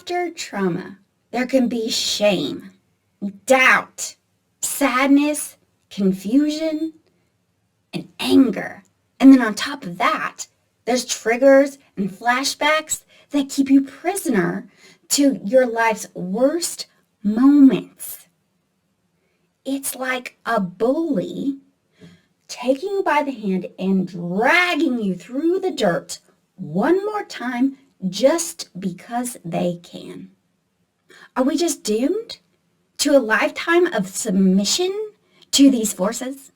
After trauma, there can be shame, doubt, sadness, confusion, and anger. And then on top of that, there's triggers and flashbacks that keep you prisoner to your life's worst moments. It's like a bully taking you by the hand and dragging you through the dirt one more time just because they can. Are we just doomed to a lifetime of submission to these forces?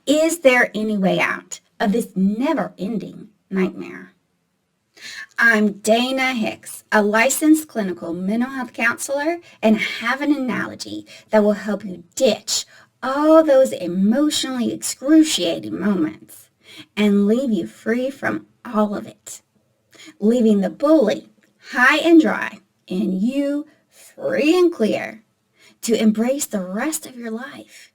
Is there any way out of this never-ending nightmare? I'm Dana Hicks, a licensed clinical mental health counselor, and have an analogy that will help you ditch all those emotionally excruciating moments and leave you free from all of it, leaving the bully high and dry and you free and clear to embrace the rest of your life.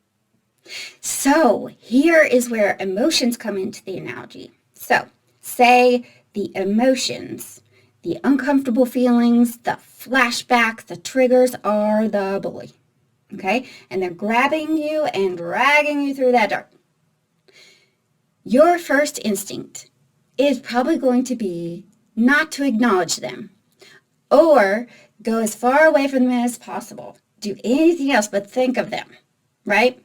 So here is where emotions come into the analogy. So say the emotions, the uncomfortable feelings, the flashbacks, the triggers are the bully, okay? And they're grabbing you and dragging you through that dirt. Your first instinct is probably going to be not to acknowledge them or go as far away from them as possible. Do anything else but think of them, right?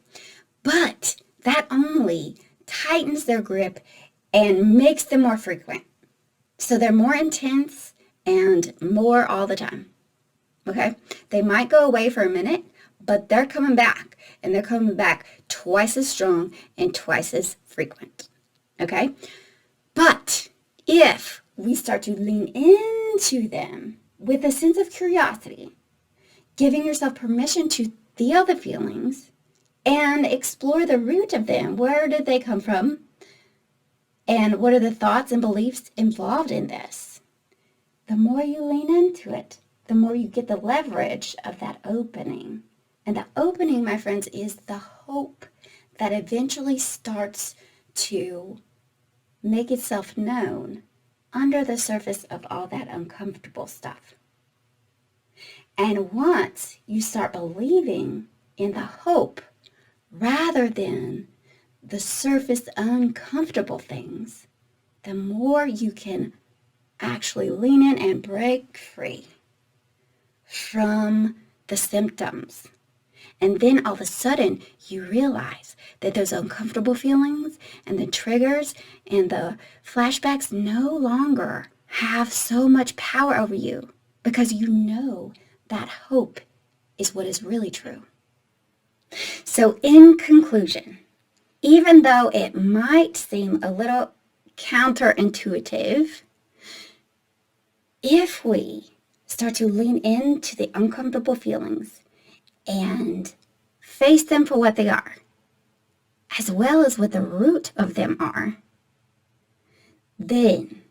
But that only tightens their grip and makes them more frequent. So they're more intense and more all the time, okay? They might go away for a minute, but they're coming back, and they're coming back twice as strong and twice as frequent, okay? But if we start to lean into them with a sense of curiosity, giving yourself permission to feel the feelings and explore the root of them, where did they come from? And what are the thoughts and beliefs involved in this? The more you lean into it, the more you get the leverage of that opening. And the opening, my friends, is the hope that eventually starts to make itself known under the surface of all that uncomfortable stuff. And once you start believing in the hope rather than the surface uncomfortable things, the more you can actually lean in and break free from the symptoms. And then all of a sudden you realize that those uncomfortable feelings and the triggers and the flashbacks no longer have so much power over you because you know that hope is what is really true. So in conclusion, even though it might seem a little counterintuitive, if we start to lean into the uncomfortable feelings and face them for what they are, as well as what the root of them are, then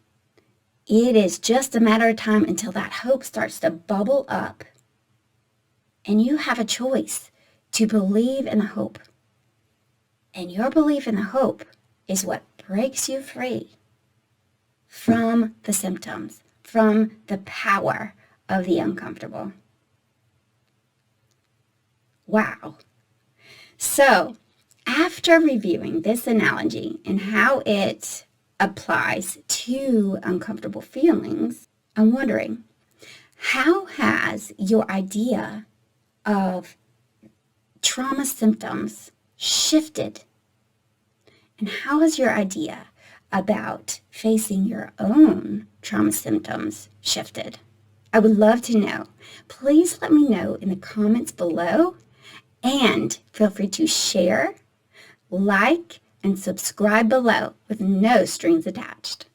it is just a matter of time until that hope starts to bubble up and you have a choice to believe in the hope. And your belief in the hope is what breaks you free from the symptoms, from the power of the uncomfortable. Wow. So, after reviewing this analogy and how it applies to uncomfortable feelings, I'm wondering, how has your idea of trauma symptoms shifted? And how has your idea about facing your own trauma symptoms shifted? I would love to know. Please let me know in the comments below, and feel free to share, like, and subscribe below with no strings attached.